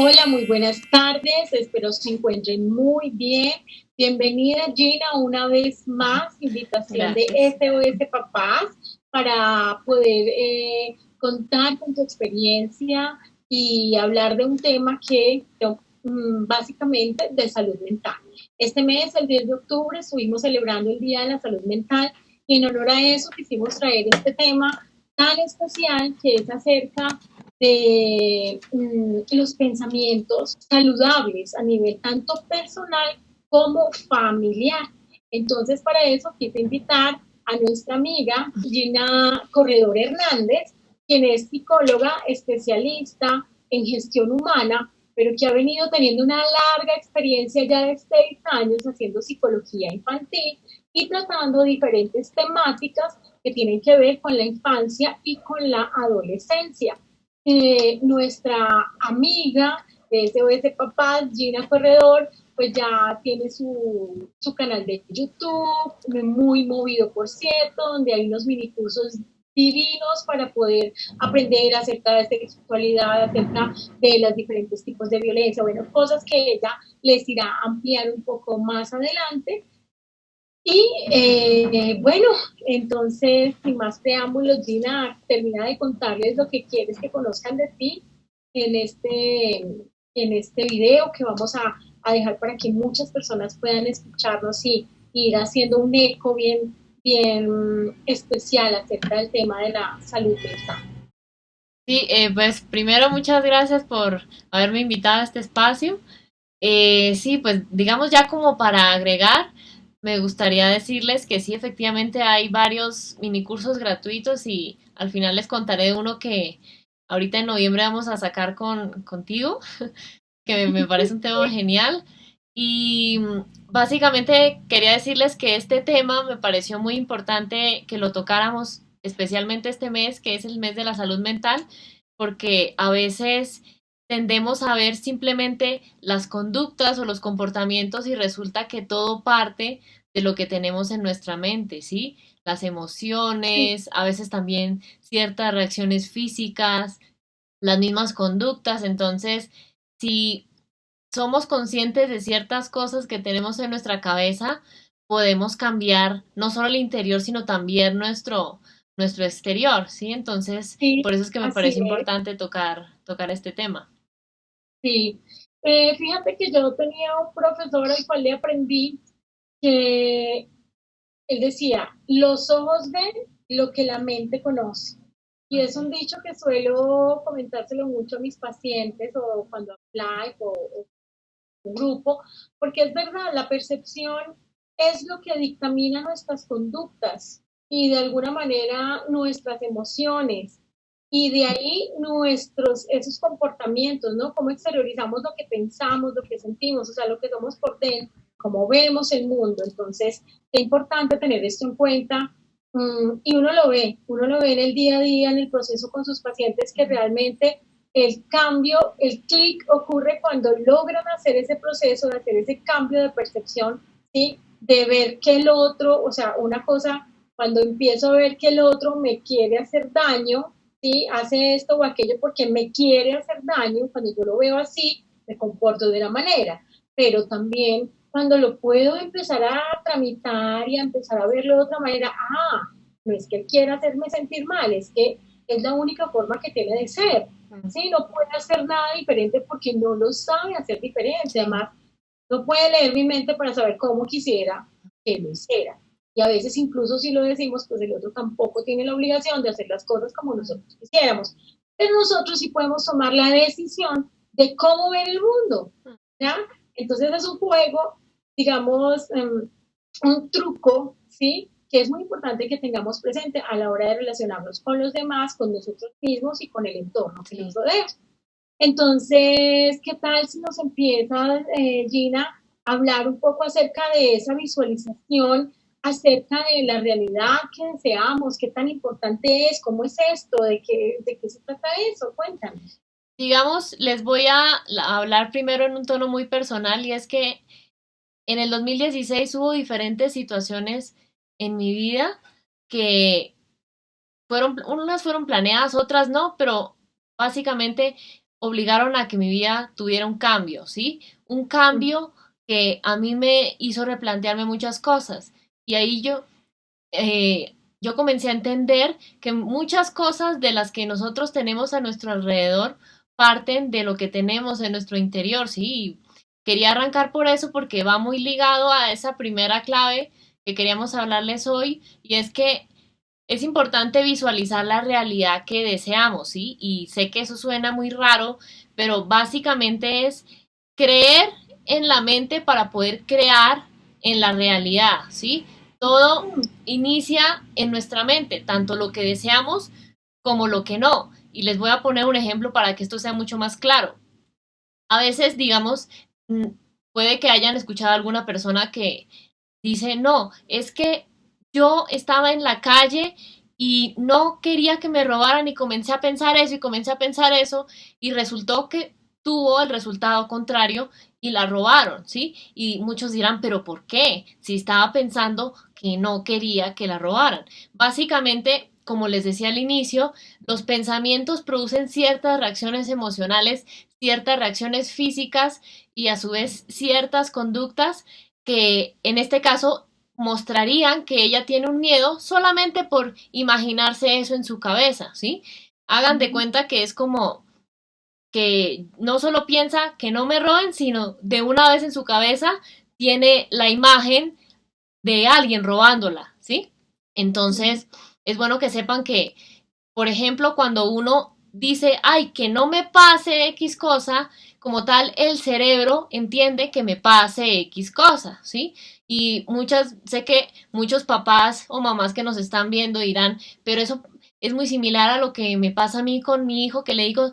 Hola, muy buenas tardes. Espero se encuentren muy bien. Bienvenida, Gina, una vez más. Invitación de Gracias. SOS Papás para poder contar con tu experiencia y hablar de un tema que básicamente de salud mental. Este mes, el 10 de octubre, estuvimos celebrando el Día de la Salud Mental y en honor a eso quisimos traer este tema tan especial que es acerca de los pensamientos saludables a nivel tanto personal como familiar. Entonces, para eso quise invitar a nuestra amiga Gina Corredor Hernández, quien es psicóloga especialista en gestión humana, pero que ha venido teniendo una larga experiencia ya de 6 años haciendo psicología infantil y tratando diferentes temáticas que tienen que ver con la infancia y con la adolescencia. Nuestra amiga de SOS Papás, Gina Corredor, pues ya tiene su canal de YouTube, muy movido por cierto, donde hay unos mini cursos divinos para poder aprender acerca de sexualidad, acerca de los diferentes tipos de violencia, bueno, cosas que ella les irá a ampliar un poco más adelante. Y bueno, entonces, sin más preámbulos, Gina, termina de contarles lo que quieres que conozcan de ti en este video que vamos a dejar para que muchas personas puedan escucharnos y ir haciendo un eco bien especial acerca del tema de la salud mental. Sí, pues primero muchas gracias por haberme invitado a este espacio. Sí, pues digamos ya como para agregar, me gustaría decirles que sí, efectivamente hay varios minicursos gratuitos y al final les contaré de uno que ahorita en noviembre vamos a sacar contigo, que me parece un tema genial. Y básicamente quería decirles que este tema me pareció muy importante que lo tocáramos, especialmente este mes, que es el mes de la salud mental, porque a veces tendemos a ver simplemente las conductas o los comportamientos y resulta que todo parte de lo que tenemos en nuestra mente, ¿sí? Las Sí, emociones, a veces también ciertas reacciones físicas, las mismas conductas, entonces si somos conscientes de ciertas cosas que tenemos en nuestra cabeza, podemos cambiar no solo el interior, sino también nuestro exterior, ¿sí? Entonces, sí, por eso es que me así parece es, importante tocar este tema. sí. Fíjate que yo tenía un profesor al cual le aprendí que él decía, los ojos ven lo que la mente conoce. Y es un Okay. dicho que suelo comentárselo mucho a mis pacientes o cuando hablo o un grupo, porque es verdad, la percepción es lo que dictamina nuestras conductas y de alguna manera nuestras emociones. Y de ahí esos comportamientos, ¿no? Cómo exteriorizamos lo que pensamos, lo que sentimos, o sea, lo que somos por dentro, cómo vemos el mundo. Entonces, es importante tener esto en cuenta. Y uno lo ve en el día a día, en el proceso con sus pacientes, que realmente el cambio, el clic ocurre cuando logran hacer ese proceso de hacer ese cambio de percepción, ¿sí? De ver que el otro, o sea, una cosa, cuando empiezo a ver que el otro me quiere hacer daño, ¿sí? Hace esto o aquello porque me quiere hacer daño, cuando yo lo veo así, me comporto de una manera, pero también cuando lo puedo empezar a tramitar y a empezar a verlo de otra manera, no es que él quiera hacerme sentir mal, es que es la única forma que tiene de ser. Sí, no puede hacer nada diferente porque no lo sabe hacer diferente. Sí. Además, no puede leer mi mente para saber cómo quisiera que lo hiciera. Y a veces incluso si lo decimos, pues el otro tampoco tiene la obligación de hacer las cosas como nosotros quisiéramos. Pero nosotros sí podemos tomar la decisión de cómo ver el mundo, ¿ya? Entonces es un juego, digamos, un truco, ¿sí? Que es muy importante que tengamos presente a la hora de relacionarnos con los demás, con nosotros mismos y con el entorno que nos Sí. rodea. Entonces, ¿qué tal si nos empieza, Gina, a hablar un poco acerca de esa visualización, acerca de la realidad que deseamos, qué tan importante es, cómo es esto, de qué se trata eso? Cuéntanos. Digamos, les voy a hablar primero en un tono muy personal y es que en el 2016 hubo diferentes situaciones en mi vida que unas fueron planeadas, otras no, pero básicamente obligaron a que mi vida tuviera un cambio, ¿sí? Un cambio que a mí me hizo replantearme muchas cosas. Y ahí yo comencé a entender que muchas cosas de las que nosotros tenemos a nuestro alrededor parten de lo que tenemos en nuestro interior, ¿sí? Y quería arrancar por eso porque va muy ligado a esa primera clave que queríamos hablarles hoy, y es que es importante visualizar la realidad que deseamos, ¿sí? Y sé que eso suena muy raro, pero básicamente es creer en la mente para poder crear en la realidad, ¿sí? Todo inicia en nuestra mente, tanto lo que deseamos como lo que no. Y les voy a poner un ejemplo para que esto sea mucho más claro. A veces, digamos, puede que hayan escuchado a alguna persona que dice, no, es que yo estaba en la calle y no quería que me robaran y comencé a pensar eso y comencé a pensar eso y resultó que tuvo el resultado contrario y la robaron, ¿sí? Y muchos dirán, pero ¿por qué? Si estaba pensando que no quería que la robaran. Básicamente, como les decía al inicio, los pensamientos producen ciertas reacciones emocionales, ciertas reacciones físicas y a su vez ciertas conductas que en este caso mostrarían que ella tiene un miedo solamente por imaginarse eso en su cabeza, ¿sí? Hagan de cuenta que es como que no solo piensa que no me roben, sino de una vez en su cabeza tiene la imagen de alguien robándola, ¿sí? Entonces, es bueno que sepan que, por ejemplo, cuando uno dice, ay, que no me pase X cosa, como tal, el cerebro entiende que me pase X cosa, ¿sí? Y sé que muchos papás o mamás que nos están viendo dirán, pero eso es muy similar a lo que me pasa a mí con mi hijo, que le digo,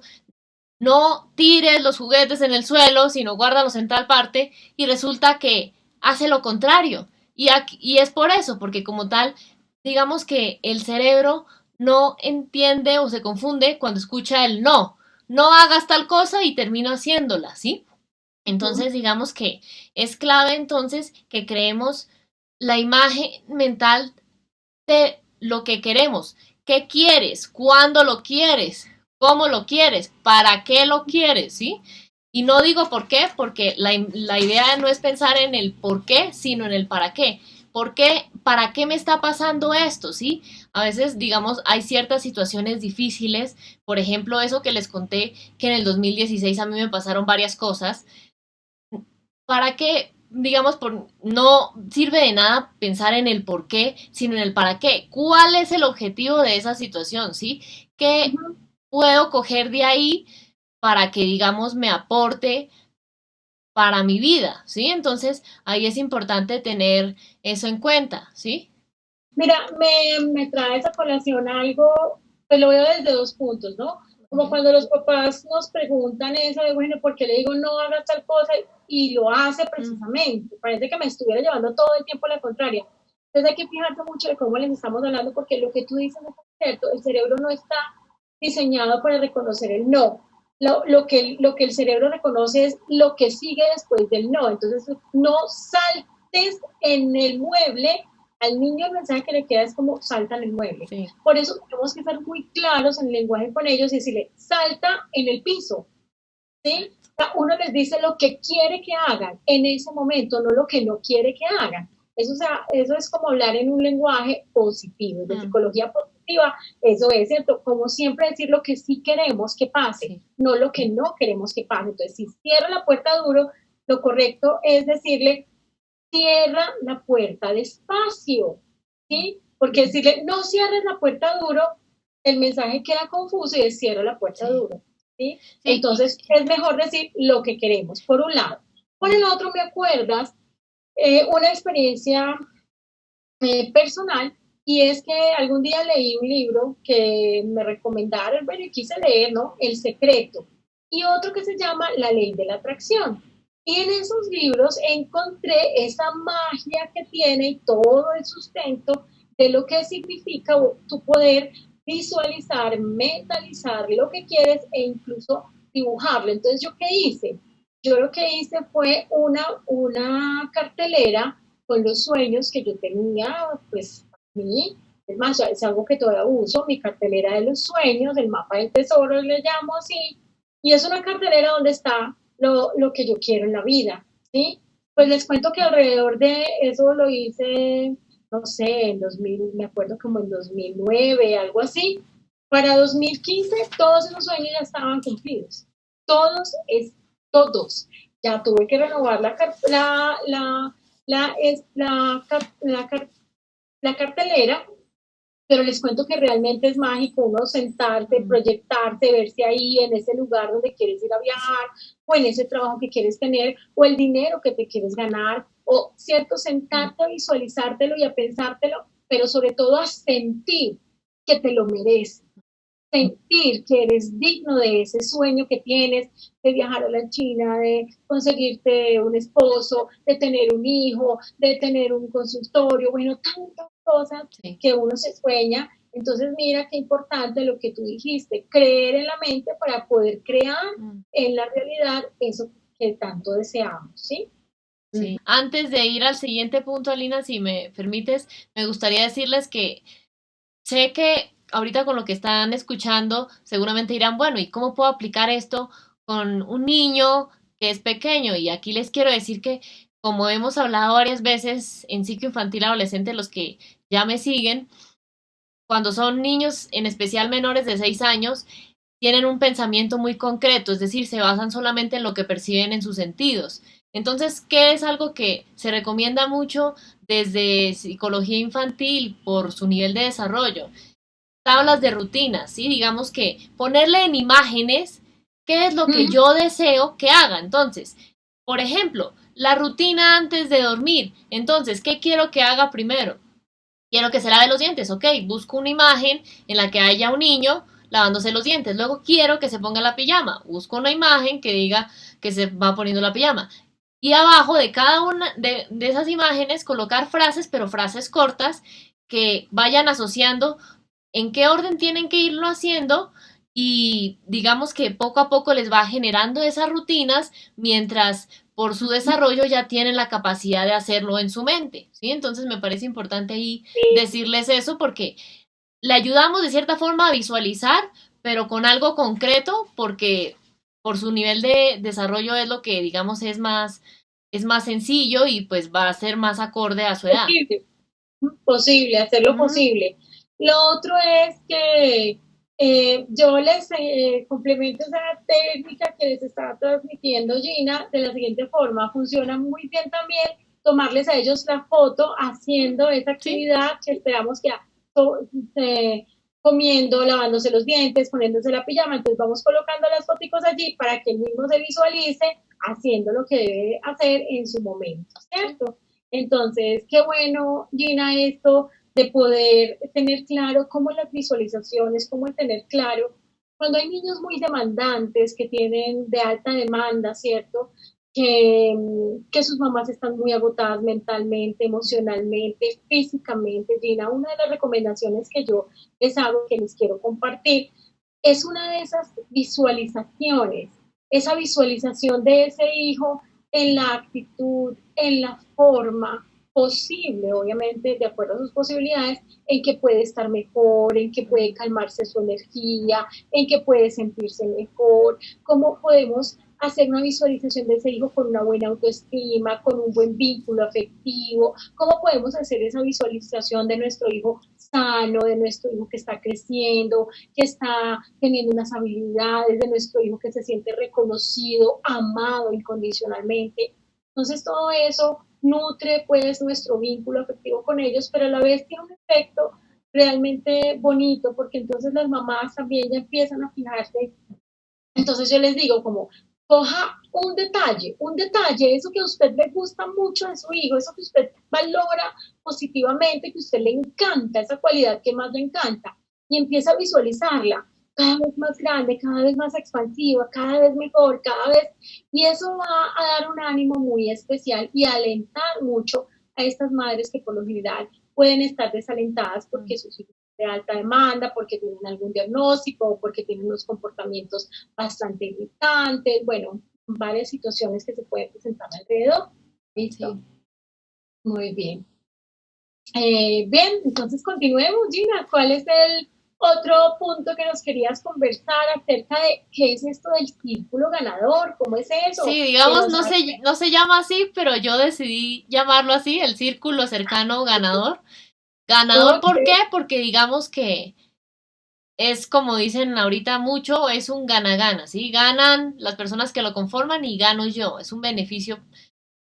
no tires los juguetes en el suelo, sino guárdalos en tal parte, y resulta que hace lo contrario. Y es por eso, porque como tal, digamos que el cerebro no entiende o se confunde cuando escucha el no. No hagas tal cosa y termino haciéndola, ¿sí? Entonces, digamos que es clave entonces que creemos la imagen mental de lo que queremos. ¿Qué quieres? ¿Cuándo lo quieres? ¿Cómo lo quieres? ¿Para qué lo quieres? ¿Sí? Y no digo por qué, porque la idea no es pensar en el por qué, sino en el para qué. ¿Por qué? ¿Para qué me está pasando esto? ¿Sí? A veces, digamos, hay ciertas situaciones difíciles. Por ejemplo, eso que les conté, que en el 2016 a mí me pasaron varias cosas. ¿Para qué? Digamos, no sirve de nada pensar en el por qué, sino en el para qué. ¿Cuál es el objetivo de esa situación? ¿Sí? ¿Qué puedo coger de ahí para que, digamos, me aporte para mi vida? ¿Sí? Entonces, ahí es importante tener eso en cuenta, ¿sí? Mira, me trae esa colación algo, pues lo veo desde dos puntos, ¿no? Como cuando los papás nos preguntan eso de, bueno, ¿por qué le digo no hagas tal cosa? Y lo hace precisamente. Parece que me estuviera llevando todo el tiempo a la contraria. Entonces hay que fijarse mucho de cómo les estamos hablando, porque lo que tú dices es cierto, el cerebro no está diseñado para reconocer el no. Lo que el cerebro reconoce es lo que sigue después del no. Entonces, no saltes en el mueble. Al niño el mensaje que le queda es como salta en el mueble. Sí. Por eso tenemos que ser muy claros en el lenguaje con ellos y decirle, salta en el piso. ¿Sí? Uno les dice lo que quiere que hagan en ese momento, no lo que no quiere que hagan. Eso es como hablar en un lenguaje positivo, de psicología positiva, eso es cierto, como siempre decir lo que sí queremos que pase, no lo que no queremos que pase. Entonces, si cierra la puerta duro, lo correcto es decirle, cierra la puerta despacio, ¿sí? Porque decirle, no cierres la puerta duro, el mensaje queda confuso y es cierra la puerta duro, ¿sí? Entonces, es mejor decir lo que queremos, por un lado. Por el otro, me acuerdas una experiencia personal, y es que algún día leí un libro que me recomendaron, bueno, y quise leer, ¿no? El Secreto, y otro que se llama La Ley de la Atracción. Y en esos libros encontré esa magia que tiene y todo el sustento de lo que significa tu poder visualizar, mentalizar lo que quieres e incluso dibujarlo. Entonces, ¿yo qué hice? Yo lo que hice fue una cartelera con los sueños que yo tenía, pues, a mí. Es más, es algo que todavía uso, mi cartelera de los sueños, el mapa del tesoro, le llamo así, Y es una cartelera donde está lo que yo quiero en la vida, ¿sí? Pues les cuento que alrededor de eso lo hice, no sé, en 2000, me acuerdo como en 2009, algo así. Para 2015 todos esos sueños ya estaban cumplidos. Todos, todos. Ya tuve que renovar la cartelera, pero les cuento que realmente es mágico uno sentarte, proyectarse, verse ahí en ese lugar donde quieres ir a viajar, o en ese trabajo que quieres tener, o el dinero que te quieres ganar, o cierto, sentarte a visualizártelo y a pensártelo, pero sobre todo a sentir que te lo mereces, sentir que eres digno de ese sueño que tienes de viajar a la China, de conseguirte un esposo, de tener un hijo, de tener un consultorio, bueno, tantas cosas que uno se sueña. Entonces, mira qué importante lo que tú dijiste, creer en la mente para poder crear en la realidad eso que tanto deseamos, ¿sí? Sí. Antes de ir al siguiente punto, Alina, si me permites, me gustaría decirles que sé que ahorita con lo que están escuchando, seguramente dirán, bueno, ¿y cómo puedo aplicar esto con un niño que es pequeño? Y aquí les quiero decir que, como hemos hablado varias veces en ciclo infantil adolescente, los que ya me siguen, cuando son niños, en especial menores de 6 años, tienen un pensamiento muy concreto, es decir, se basan solamente en lo que perciben en sus sentidos. Entonces, ¿qué es algo que se recomienda mucho desde psicología infantil por su nivel de desarrollo? Tablas de rutinas, ¿sí? Digamos que ponerle en imágenes qué es lo que yo deseo que haga. Entonces, por ejemplo, la rutina antes de dormir. Entonces, ¿qué quiero que haga primero? Quiero que se lave los dientes, ok, busco una imagen en la que haya un niño lavándose los dientes. Luego quiero que se ponga la pijama. Busco una imagen que diga que se va poniendo la pijama. Y abajo de cada una de esas imágenes colocar frases, pero frases cortas, que vayan asociando en qué orden tienen que irlo haciendo y digamos que poco a poco les va generando esas rutinas mientras por su desarrollo ya tienen la capacidad de hacerlo en su mente, ¿sí? Entonces me parece importante ahí decirles eso porque le ayudamos de cierta forma a visualizar, pero con algo concreto porque por su nivel de desarrollo es lo que digamos es más sencillo y pues va a ser más acorde a su edad. Posible, hacerlo posible. Lo otro es que yo les complemento esa técnica que les estaba transmitiendo Gina de la siguiente forma. Funciona muy bien también tomarles a ellos la foto haciendo esa actividad que esperamos que comiendo, lavándose los dientes, poniéndose la pijama. Entonces vamos colocando las fotos allí para que el mismo se visualice haciendo lo que debe hacer en su momento, ¿cierto? Entonces, qué bueno, Gina, esto de poder tener claro cómo las visualizaciones, cómo el tener claro, cuando hay niños muy demandantes que tienen de alta demanda, ¿cierto? Que sus mamás están muy agotadas mentalmente, emocionalmente, físicamente. Gina, una de las recomendaciones que yo les hago, que les quiero compartir, es una de esas visualizaciones, esa visualización de ese hijo en la actitud, en la forma posible, obviamente de acuerdo a sus posibilidades, en que puede estar mejor, en que puede calmarse su energía, en que puede sentirse mejor, cómo podemos hacer una visualización de ese hijo con una buena autoestima, con un buen vínculo afectivo, cómo podemos hacer esa visualización de nuestro hijo sano, de nuestro hijo que está creciendo, que está teniendo unas habilidades, de nuestro hijo que se siente reconocido, amado incondicionalmente. Entonces todo eso nutre pues nuestro vínculo afectivo con ellos, pero a la vez tiene un efecto realmente bonito porque entonces las mamás también ya empiezan a fijarse. Entonces yo les digo como, coja un detalle, eso que a usted le gusta mucho de su hijo, eso que usted valora positivamente, que a usted le encanta, esa cualidad que más le encanta, y empieza a visualizarla cada vez más grande, cada vez más expansiva, cada vez mejor, cada vez, y eso va a dar un ánimo muy especial y a alentar mucho a estas madres que por lo general pueden estar desalentadas porque sus hijos de alta demanda, porque tienen algún diagnóstico o porque tienen unos comportamientos bastante irritantes, bueno, varias situaciones que se pueden presentar alrededor. ¿Listo? Sí. Muy bien. Bien, entonces continuemos, Gina. ¿Cuál es otro punto que nos querías conversar acerca de qué es esto del círculo ganador, cómo es eso, Sí, que digamos, nos hace. no se llama así, pero yo decidí llamarlo así, el círculo cercano ganador. Ganador, Ok. ¿por qué? Porque digamos que es como dicen ahorita mucho, es un gana-gana, ¿sí? Ganan las personas que lo conforman y gano yo, es un beneficio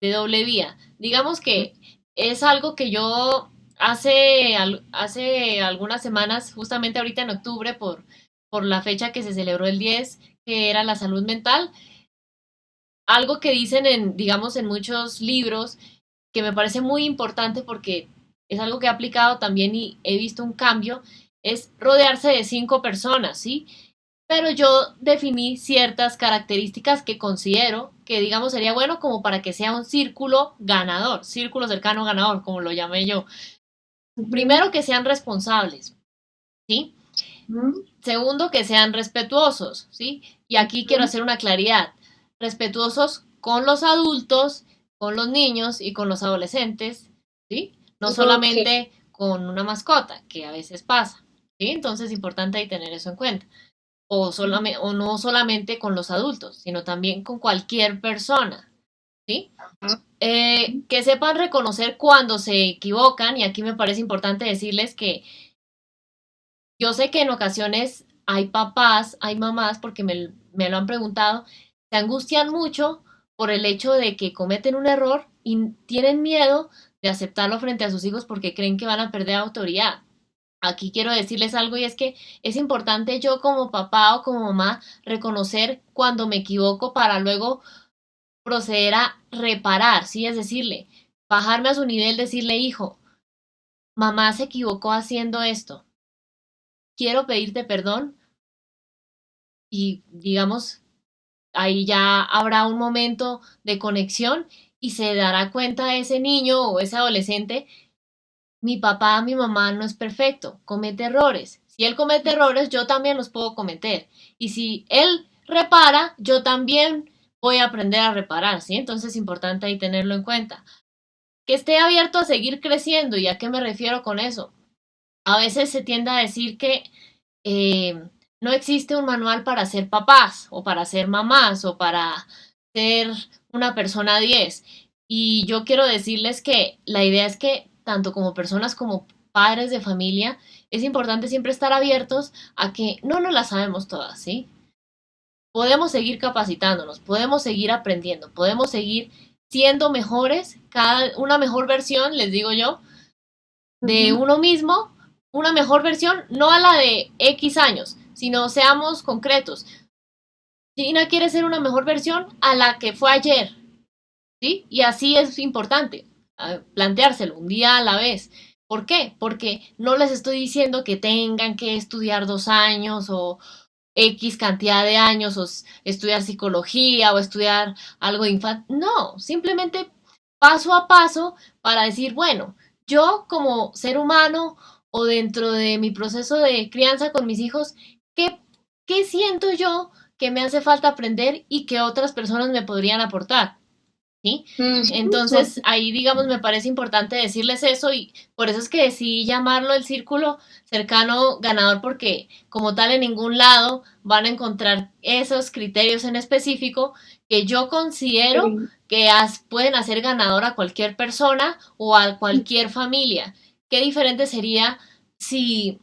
de doble vía. Digamos que es algo que yo hace algunas semanas, justamente ahorita en octubre, por la fecha que se celebró el 10, que era la salud mental, algo que dicen en, digamos, en muchos libros, que me parece muy importante porque es algo que he aplicado también y he visto un cambio, es rodearse de 5 personas, ¿sí? Pero yo definí ciertas características que considero que, digamos, sería bueno como para que sea un círculo ganador, círculo cercano ganador, como lo llamé yo. Ujú, Primero, que sean responsables, ¿sí? ujú, Segundo, que sean respetuosos, ¿sí? Y aquí quiero ujú. hacer una claridad. Respetuosos con los adultos, con los niños y con los adolescentes, ¿sí? No Ok. solamente con una mascota, que a veces pasa, ¿sí? Entonces es importante ahí tener eso en cuenta. O no solamente con los adultos, sino también con cualquier persona, ¿sí? Que sepan reconocer cuando se equivocan, y aquí me parece importante decirles que yo sé que en ocasiones hay papás, hay mamás, porque me lo han preguntado, se angustian mucho por el hecho de que cometen un error y tienen miedo de aceptarlo frente a sus hijos porque creen que van a perder autoridad. Aquí quiero decirles algo y es que es importante yo como papá o como mamá reconocer cuando me equivoco para luego proceder a reparar, ¿sí? Es decirle, bajarme a su nivel, decirle, hijo, mamá se equivocó haciendo esto, quiero pedirte perdón y digamos, ahí ya habrá un momento de conexión y se dará cuenta ese niño o ese adolescente, mi papá, mi mamá no es perfecto, comete errores. Si él comete errores, yo también los puedo cometer. Y si él repara, yo también voy a aprender a reparar, ¿sí? Entonces es importante ahí tenerlo en cuenta. Que esté abierto a seguir creciendo. ¿Y a qué me refiero con eso? A veces se tiende a decir que no existe un manual para ser papás o para ser mamás o para ser una persona 10. Y yo quiero decirles que la idea es que tanto como personas como padres de familia, es importante siempre estar abiertos a que no nos las sabemos todas, ¿sí? Podemos seguir capacitándonos, podemos seguir aprendiendo, podemos seguir siendo mejores, una mejor versión, les digo yo, de Ujú. uno mismo, una mejor versión, no a la de X años, sino seamos concretos. Gina quiere ser una mejor versión a la que fue ayer, ¿sí? Y así es importante, planteárselo un día a la vez. ¿Por qué? Porque no les estoy diciendo que tengan que estudiar 2 años o X cantidad de años o estudiar psicología o estudiar algo de infantil. No, simplemente paso a paso para decir, bueno, yo como ser humano o dentro de mi proceso de crianza con mis hijos, ¿qué, qué siento yo que me hace falta aprender y que otras personas me podrían aportar? ¿Sí? Ujú. Entonces, ahí, digamos, me parece importante decirles eso y por eso es que decidí llamarlo el círculo cercano ganador porque como tal en ningún lado van a encontrar esos criterios en específico que yo considero Sí. que pueden hacer ganador a cualquier persona o a cualquier familia. Qué diferente sería si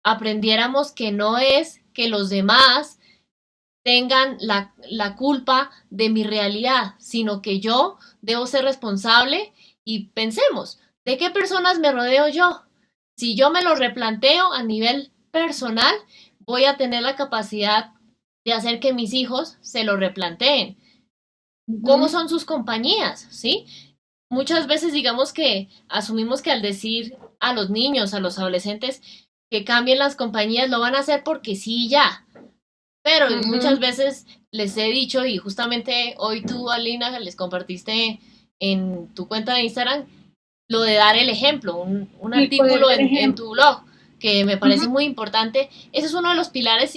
aprendiéramos que no es que los demás tengan la culpa de mi realidad, sino que yo debo ser responsable y pensemos, ¿de qué personas me rodeo yo? Si yo me lo replanteo a nivel personal, voy a tener la capacidad de hacer que mis hijos se lo replanteen. ¿Cómo Ujú. son sus compañías? ¿Sí? Muchas veces digamos que asumimos que al decir a los niños, a los adolescentes, que cambien las compañías, lo van a hacer porque sí, ya, pero muchas Ujú. veces les he dicho, y justamente hoy tú, Alina, les compartiste en tu cuenta de Instagram, lo de dar el ejemplo, un Y poder artículo dar en ejemplo. tu blog, que me Ujú. parece muy importante. Ese es uno de los pilares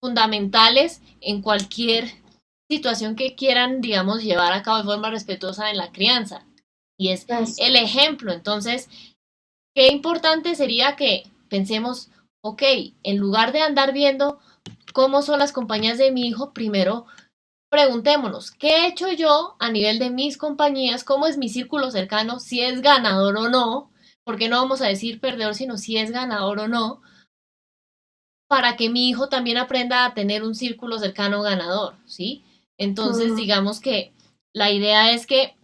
fundamentales en cualquier situación que quieran, digamos, llevar a cabo de forma respetuosa en la crianza. Y es Así. el ejemplo. Entonces, qué importante sería que pensemos, ok, en lugar de andar viendo cómo son las compañías de mi hijo, primero preguntémonos, ¿qué he hecho yo a nivel de mis compañías? ¿Cómo es mi círculo cercano? Si es ganador o no, porque no vamos a decir perdedor, sino si es ganador o no, para que mi hijo también aprenda a tener un círculo cercano ganador, ¿sí? Entonces, Mm, digamos que la idea es que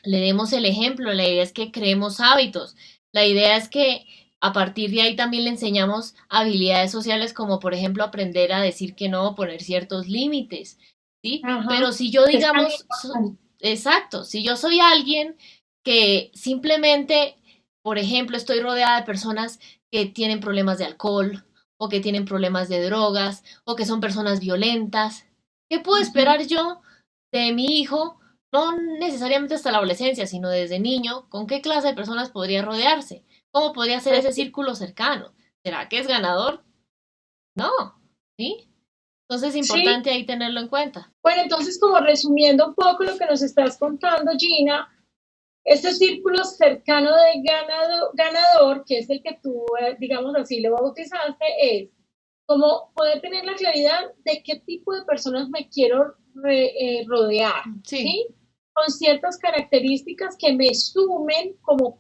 le demos el ejemplo, la idea es que creemos hábitos, la idea es que a partir de ahí también le enseñamos habilidades sociales como por ejemplo aprender a decir que no, poner ciertos límites, ¿sí? ajá, Pero si yo es tan digamos, importante. exacto, si yo soy alguien que simplemente, por ejemplo, estoy rodeada de personas que tienen problemas de alcohol o que tienen problemas de drogas o que son personas violentas, ¿qué puedo Ujú. esperar yo de mi hijo? No necesariamente hasta la adolescencia, sino desde niño, ¿con qué clase de personas podría rodearse? ¿Cómo podría ser Pues, ese círculo cercano? ¿Será que es ganador? No, ¿sí? Entonces es sí, importante ahí tenerlo en cuenta. bueno, entonces como resumiendo un poco lo que nos estás contando, Gina, este círculo cercano de ganador, que es el que tú, digamos así, lo bautizaste, es como poder tener la claridad de qué tipo de personas me quiero rodear, Sí, ¿sí? Con ciertas características que me sumen como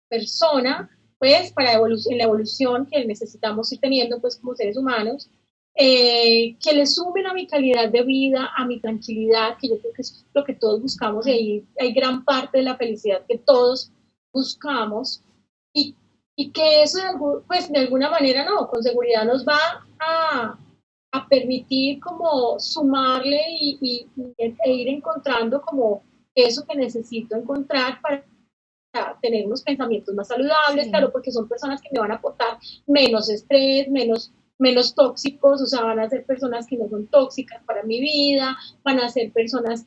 persona, pues, para en la evolución que necesitamos ir teniendo, pues, como seres humanos, que le sumen a mi calidad de vida, a mi tranquilidad, que yo creo que es lo que todos buscamos y ahí hay gran parte de la felicidad que todos buscamos y, y que eso pues de alguna manera no, con seguridad nos va a permitir como sumarle e ir encontrando como eso que necesito encontrar para tener unos pensamientos más saludables, sí, claro, porque son personas que me van a aportar menos estrés, menos tóxicos, o sea, van a ser personas que no son tóxicas para mi vida, van a ser personas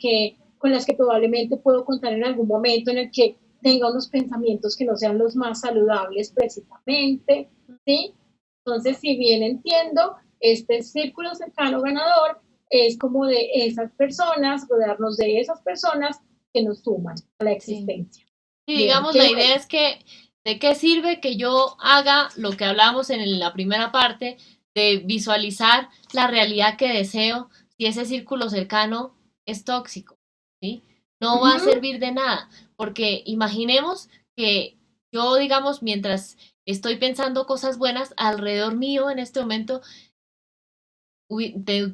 con las que probablemente puedo contar en algún momento en el que tenga unos pensamientos que no sean los más saludables precisamente, ¿sí? Entonces, si bien entiendo, este círculo cercano ganador es como de esas personas, rodearnos de esas personas que nos suman a la sí. existencia. Y Bien, digamos, qué la idea bueno. es que, ¿de qué sirve que yo haga lo que hablamos en la primera parte de visualizar la realidad que deseo si ese círculo cercano es tóxico? ¿Sí? No va a Uh-huh. servir de nada, porque imaginemos que yo, digamos, mientras estoy pensando cosas buenas, alrededor mío en este momento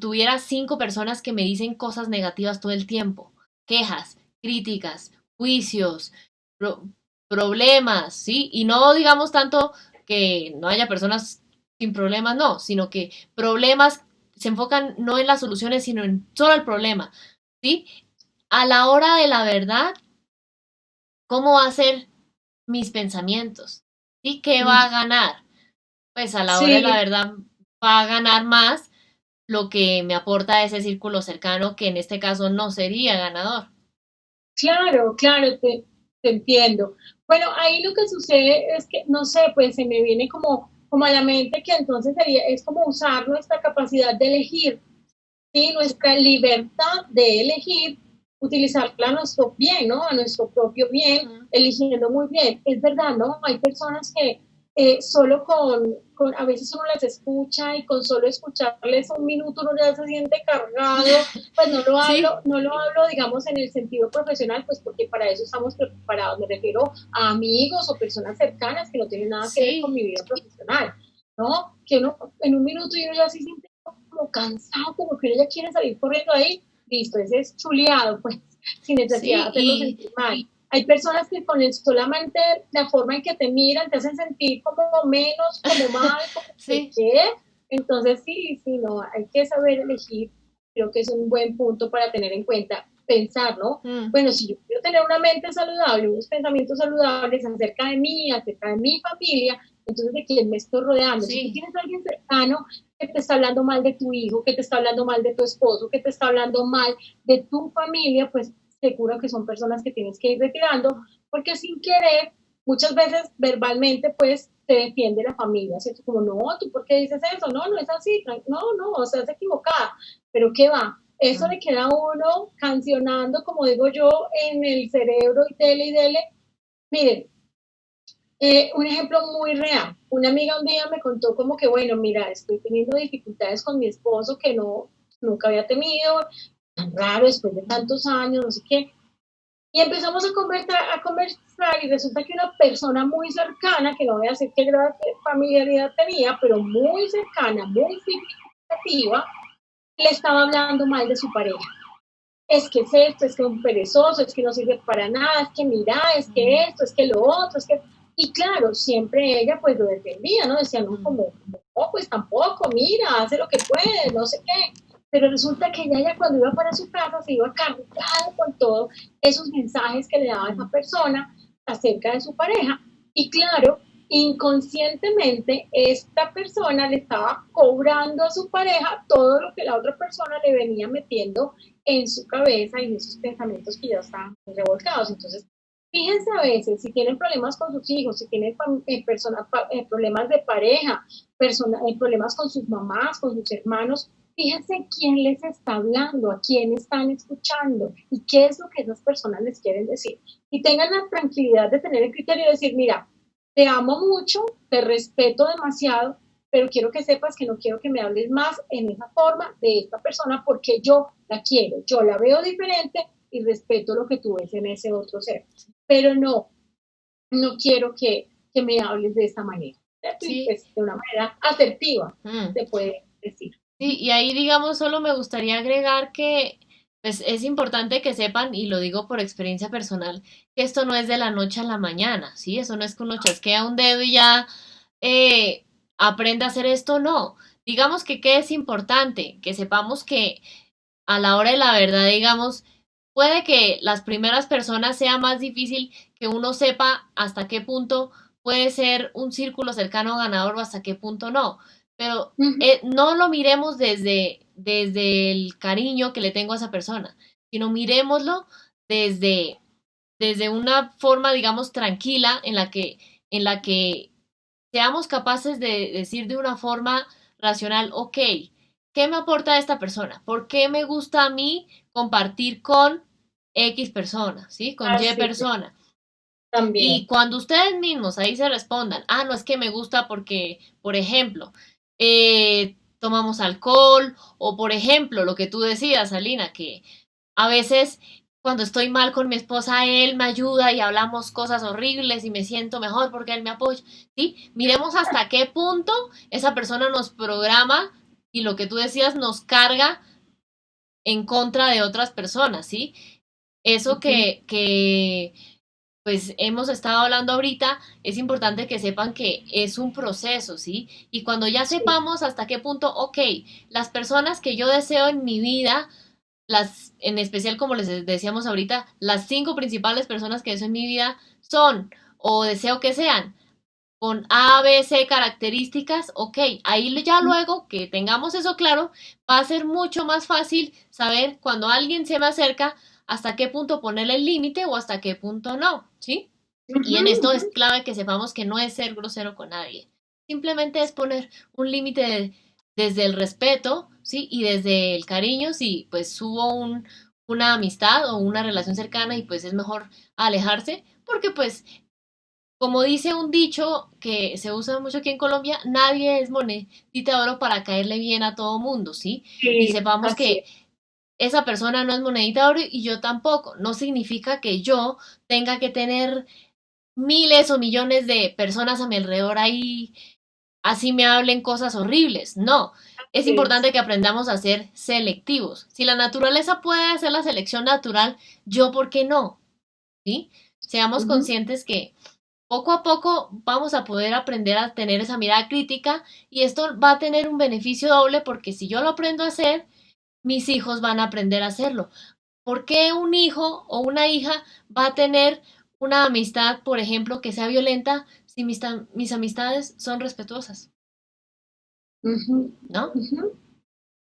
tuviera 5 personas que me dicen cosas negativas todo el tiempo, quejas, críticas, juicios, pro- problemas, ¿sí? Y no digamos tanto que no haya personas sin problemas, no, sino que problemas se enfocan no en las soluciones, sino en solo el problema, ¿sí? A la hora de la verdad, ¿cómo va a ser mis pensamientos? ¿Sí? ¿Qué va a ganar? Pues a la hora de la Sí, verdad va a ganar más lo que me aporta ese círculo cercano, que en este caso no sería ganador. claro, claro, te entiendo. Bueno, ahí lo que sucede es que, no sé, pues se me viene como a la mente que entonces es como usar nuestra capacidad de elegir, ¿sí? Nuestra libertad de elegir, utilizarla a nuestro bien, ¿no? A nuestro propio bien, Mm. eligiendo muy bien. Es verdad, ¿no? Hay personas que solo a veces uno las escucha y con solo escucharles un minuto uno ya se siente cargado, pues Sí, no lo hablo, digamos, en el sentido profesional, pues porque para eso estamos preparados, me refiero a amigos o personas cercanas que no tienen nada que ver con sí, mi vida profesional, ¿no? Que uno en un minuto uno ya se siente como cansado, como que uno ya quiere salir corriendo ahí, listo, ese es chuleado, pues, sin necesidad de sí, hacerlo sentir mal. Hay personas que con solamente la forma en que te miran te hacen sentir como menos, como mal, como que sí, qué. Entonces, sí, sí, no, hay que saber elegir. Creo que es un buen punto para tener en cuenta, pensar, ¿no? mm, Bueno, si yo quiero tener una mente saludable, unos pensamientos saludables acerca de mí, acerca de mi familia, entonces de quién me estoy rodeando. Si tú sí, tienes a alguien cercano que te está hablando mal de tu hijo, que te está hablando mal de tu esposo, que te está hablando mal de tu familia, pues seguro que son personas que tienes que ir retirando, porque sin querer, muchas veces verbalmente, pues te defiende la familia, ¿cierto? Como, no, ¿tú por qué dices eso? No, no es así, no, no, o sea, estás equivocada, pero ¿qué va? Eso mm, le queda a uno cancionando, como digo yo, en el cerebro y dele y dele. Miren, Un ejemplo muy real. Una amiga un día me contó como que, bueno, mira, estoy teniendo dificultades con mi esposo que no, nunca había tenido, tan raro después de tantos años, no sé qué. Y empezamos a conversar y resulta que una persona muy cercana, que no voy a decir qué grado de familiaridad tenía, pero muy cercana, muy significativa, le estaba hablando mal de su pareja. Es que es esto, es que es un perezoso, es que no sirve para nada, es que mira, es que esto, es que lo otro, es que... Y claro, siempre ella pues lo defendía, ¿no? Decía, no, como, no, pues tampoco, mira, hace lo que puede, no sé qué. Pero resulta que ella ya cuando iba para su casa se iba cargada con todos esos mensajes que le daba esa persona acerca de su pareja. Y claro, inconscientemente esta persona le estaba cobrando a su pareja todo lo que la otra persona le venía metiendo en su cabeza y en esos pensamientos que ya estaban revolcados. Entonces, fíjense a veces si tienen problemas con sus hijos, si tienen problemas de pareja, problemas con sus mamás, con sus hermanos, fíjense quién les está hablando, a quién están escuchando y qué es lo que esas personas les quieren decir. Y tengan la tranquilidad de tener el criterio de decir, mira, te amo mucho, te respeto demasiado, pero quiero que sepas que no quiero que me hables más en esa forma de esta persona porque yo la quiero, yo la veo diferente y respeto lo que tú ves en ese otro ser. Pero no, no quiero que me hables de esta manera. Sí. Pues, de una manera asertiva, se puede decir. Sí, y ahí digamos, solo me gustaría agregar que pues es importante que sepan, y lo digo por experiencia personal, que esto no es de la noche a la mañana, ¿sí? Eso no es que uno chasquea un dedo y ya eh, aprende a hacer esto, no. Digamos que es importante, que sepamos que a la hora de la verdad, digamos, puede que las primeras personas sea más difícil que uno sepa hasta qué punto puede ser un círculo cercano ganador o hasta qué punto no. Pero no lo miremos desde el cariño que le tengo a esa persona, sino miremoslo desde, desde una forma, digamos, tranquila en la que seamos capaces de decir de una forma racional, ok, ¿qué me aporta esta persona? ¿Por qué me gusta a mí compartir con X persona, ¿sí? Con Y persona. También. Y cuando ustedes mismos ahí se respondan, ah, no es que me gusta porque, por ejemplo, tomamos alcohol, o por ejemplo, lo que tú decías, Alina, que a veces cuando estoy mal con mi esposa, él me ayuda y hablamos cosas horribles y me siento mejor porque él me apoya, ¿sí? Miremos hasta qué punto esa persona nos programa y lo que tú decías nos carga en contra de otras personas, ¿sí? Eso que pues hemos estado hablando ahorita, es importante que sepan que es un proceso, ¿sí? Y cuando ya sepamos hasta qué punto, ok, las personas que yo deseo en mi vida, en especial como les decíamos ahorita, las 5 principales personas que deseo en mi vida son, o deseo que sean, con A, B, C características, ok, ahí ya luego que tengamos eso claro, va a ser mucho más fácil saber cuando alguien se me acerca hasta qué punto ponerle el límite o hasta qué punto no, ¿sí? Y en esto es clave que sepamos que no es ser grosero con nadie, simplemente es poner un límite desde el respeto, ¿sí? Y desde el cariño, si pues hubo una amistad o una relación cercana y pues es mejor alejarse, porque pues como dice un dicho que se usa mucho aquí en Colombia, nadie es monedita de oro para caerle bien a todo mundo, ¿sí? Y sepamos que esa persona no es monedita de oro y yo tampoco. No significa que yo tenga que tener miles o millones de personas a mi alrededor ahí, así me hablen cosas horribles. No, es importante que aprendamos a ser selectivos. Si la naturaleza puede hacer la selección natural, yo, ¿por qué no? ¿Sí? Seamos conscientes que poco a poco vamos a poder aprender a tener esa mirada crítica y esto va a tener un beneficio doble porque si yo lo aprendo a hacer, mis hijos van a aprender a hacerlo. ¿Por qué un hijo o una hija va a tener una amistad, por ejemplo, que sea violenta si mis amistades son respetuosas? ¿No?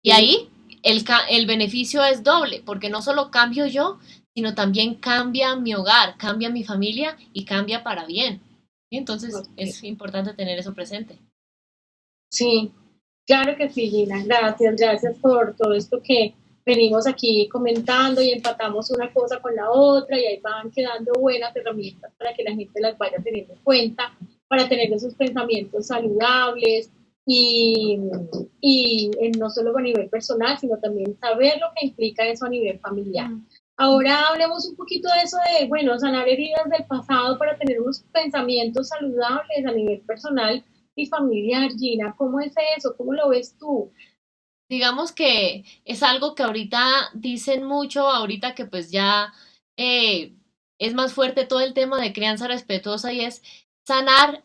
Y ahí el beneficio es doble, porque no solo cambio yo, sino también cambia mi hogar, cambia mi familia y cambia para bien. ¿Sí? Entonces es importante tener eso presente. Sí, claro que sí, Gina. Gracias por todo esto que venimos aquí comentando y empatamos una cosa con la otra y ahí van quedando buenas herramientas para que la gente las vaya teniendo en cuenta, para tener esos pensamientos saludables y, no solo a nivel personal, sino también saber lo que implica eso a nivel familiar. Ahora hablemos un poquito de eso de, bueno, sanar heridas del pasado para tener unos pensamientos saludables a nivel personal y familiar. Gina, ¿cómo es eso? ¿Cómo lo ves tú? Digamos que es algo que ahorita dicen mucho, ahorita que pues ya eh, es más fuerte todo el tema de crianza respetuosa y es sanar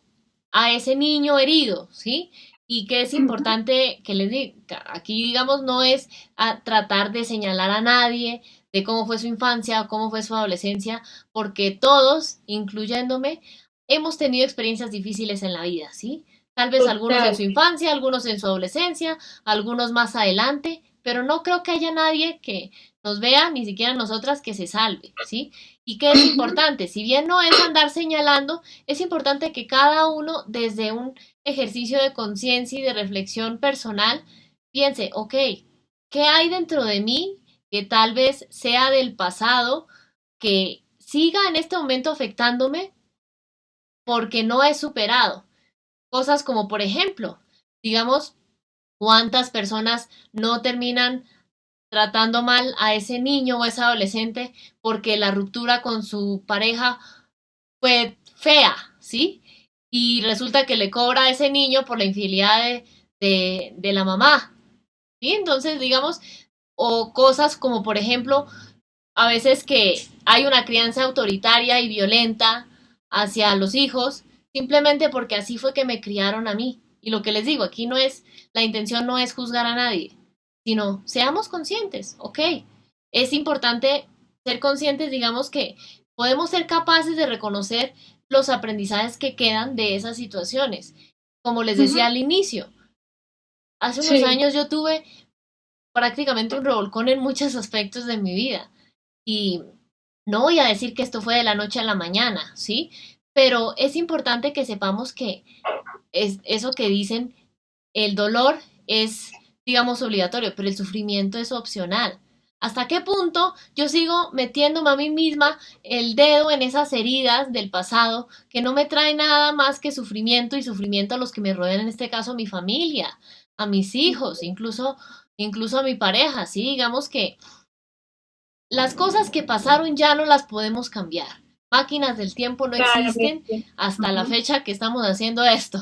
a ese niño herido, ¿sí? Y que es importante que les diga, aquí digamos no es a tratar de señalar a nadie de cómo fue su infancia o cómo fue su adolescencia, porque todos, incluyéndome, hemos tenido experiencias difíciles en la vida, ¿sí? Tal vez algunos en Total. su infancia, algunos en su adolescencia, algunos más adelante, pero no creo que haya nadie que nos vea, ni siquiera nosotras, que se salve, ¿sí? Y que es importante, si bien no es andar señalando, es importante que cada uno desde un ejercicio de conciencia y de reflexión personal piense, ok, ¿qué hay dentro de mí que tal vez sea del pasado, que siga en este momento afectándome porque no he superado? Cosas como, por ejemplo, digamos, cuántas personas no terminan tratando mal a ese niño o ese adolescente porque la ruptura con su pareja fue fea, ¿sí? Y resulta que le cobra a ese niño por la infidelidad de la mamá, ¿sí? Entonces, digamos, o cosas como, por ejemplo, a veces que hay una crianza autoritaria y violenta hacia los hijos, simplemente porque así fue que me criaron a mí. Y lo que les digo, aquí no es, la intención no es juzgar a nadie, sino seamos conscientes, ¿ok? Es importante ser conscientes, digamos que podemos ser capaces de reconocer los aprendizajes que quedan de esas situaciones. Como les decía al inicio, hace unos Sí, años yo tuve prácticamente un revolcón en muchos aspectos de mi vida. Y no voy a decir que esto fue de la noche a la mañana, ¿sí? Pero es importante que sepamos que es eso que dicen, el dolor es, digamos, obligatorio, pero el sufrimiento es opcional. ¿Hasta qué punto yo sigo metiéndome a mí misma el dedo en esas heridas del pasado que no me trae nada más que sufrimiento y sufrimiento a los que me rodean, en este caso a mi familia, a mis hijos, incluso a mi pareja, ¿sí? Digamos que las cosas que pasaron ya no las podemos cambiar. Máquinas del tiempo no existen claramente. hasta la fecha que estamos haciendo esto,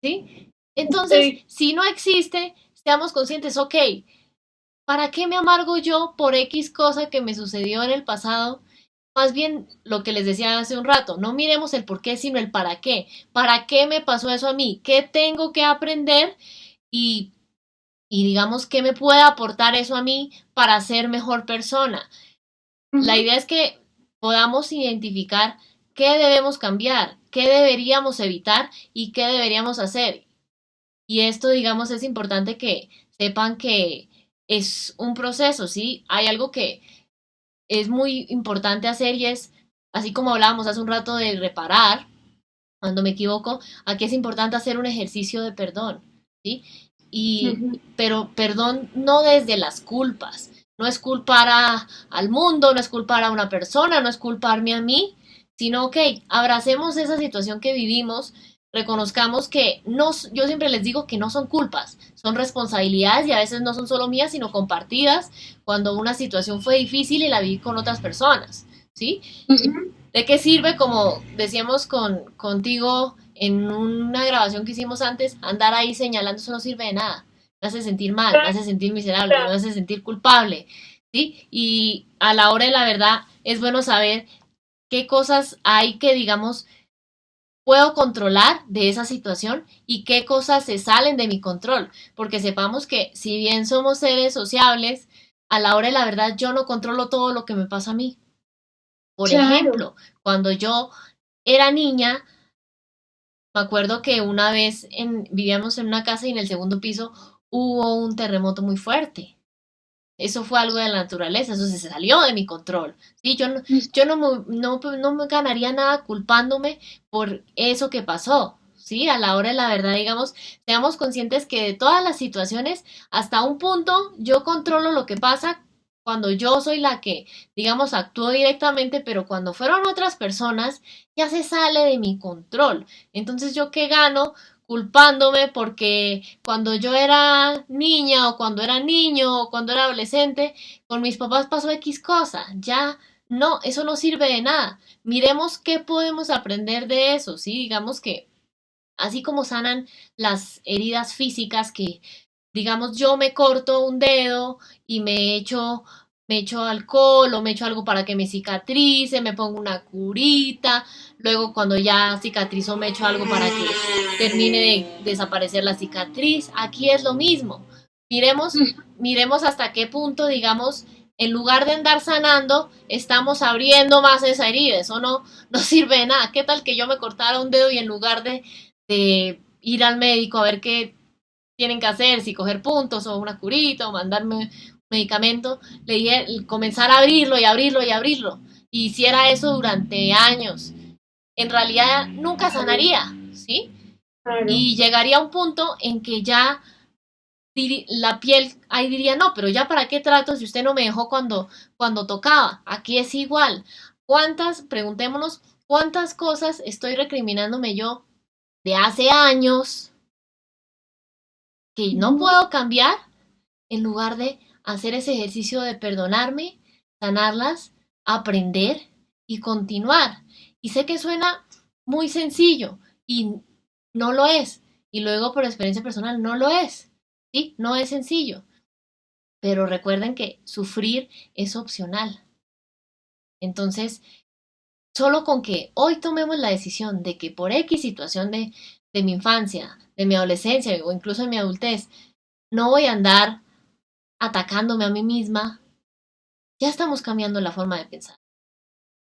¿sí? Entonces, Sí, si no existe, seamos conscientes, ok, ¿para qué me amargo yo por X cosa que me sucedió en el pasado? Más bien lo que les decía hace un rato, no miremos el por qué, sino el para qué. ¿Para qué me pasó eso a mí? ¿Qué tengo que aprender? Y, y digamos, ¿qué me puede aportar eso a mí para ser mejor persona? La ujú, idea es que podamos identificar qué debemos cambiar, qué deberíamos evitar y qué deberíamos hacer. Y esto, digamos, es importante que sepan que es un proceso, ¿sí? Hay algo que es muy importante hacer y es, así como hablábamos hace un rato de reparar, cuando me equivoco, aquí es importante hacer un ejercicio de perdón, ¿sí? Y, ujú. pero perdón no desde las culpas, no es culpar al mundo, no es culpar a una persona, no es culparme a mí, sino, ok, abracemos esa situación que vivimos, reconozcamos que no, yo siempre les digo que no son culpas, son responsabilidades y a veces no son solo mías, sino compartidas cuando una situación fue difícil y la viví con otras personas, ¿sí? Ujú. ¿De qué sirve, como decíamos contigo en una grabación que hicimos antes, andar ahí señalando? Eso no sirve de nada. Me hace sentir mal, me Claro, hace sentir miserable, me claro. hace sentir culpable, ¿sí? Y a la hora de la verdad es bueno saber qué cosas hay que, digamos, puedo controlar de esa situación y qué cosas se salen de mi control, porque sepamos que si bien somos seres sociables, a la hora de la verdad yo no controlo todo lo que me pasa a mí. Por Claro. ejemplo, cuando yo era niña, me acuerdo que una vez vivíamos en una casa y en el segundo piso hubo un terremoto muy fuerte. Eso fue algo de la naturaleza, eso se salió de mi control. ¿Sí? Yo no me ganaría nada culpándome por eso que pasó. ¿Sí? A la hora de la verdad, digamos, seamos conscientes que de todas las situaciones, hasta un punto, yo controlo lo que pasa cuando yo soy la que, digamos, actúo directamente, pero cuando fueron otras personas, ya se sale de mi control. Entonces, ¿yo qué gano? Culpándome porque cuando yo era niña o cuando era niño o cuando era adolescente, con mis papás pasó X cosa. Ya no, eso no sirve de nada. Miremos qué podemos aprender de eso, ¿sí? Digamos que así como sanan las heridas físicas que, digamos, yo me corto un dedo y me echo alcohol o me echo algo para que me cicatrice, me pongo una curita, luego cuando ya cicatrizó me echo algo para que termine de desaparecer la cicatriz. Aquí es lo mismo. Miremos hasta qué punto, digamos, en lugar de andar sanando, estamos abriendo más esa herida. Eso no sirve de nada. ¿Qué tal que yo me cortara un dedo y en lugar de ir al médico a ver qué tienen que hacer, si coger puntos o una curita o mandarme un medicamento, comenzar a abrirlo y abrirlo y abrirlo? Y hiciera eso durante años, en realidad nunca sanaría, ¿sí? Claro. Y llegaría a un punto en que ya la piel ahí diría, no, pero ya para qué trato si usted no me dejó cuando tocaba. Aquí es igual. Preguntémonos, cuántas cosas estoy recriminándome yo de hace años que no puedo cambiar, en lugar de hacer ese ejercicio de perdonarme, sanarlas, aprender y continuar. Y sé que suena muy sencillo y no lo es. Y luego por experiencia personal no lo es. ¿Sí? No es sencillo. Pero recuerden que sufrir es opcional. Entonces, solo con que hoy tomemos la decisión de que por X situación de mi infancia, de mi adolescencia o incluso de mi adultez, no voy a andar atacándome a mí misma, ya estamos cambiando la forma de pensar,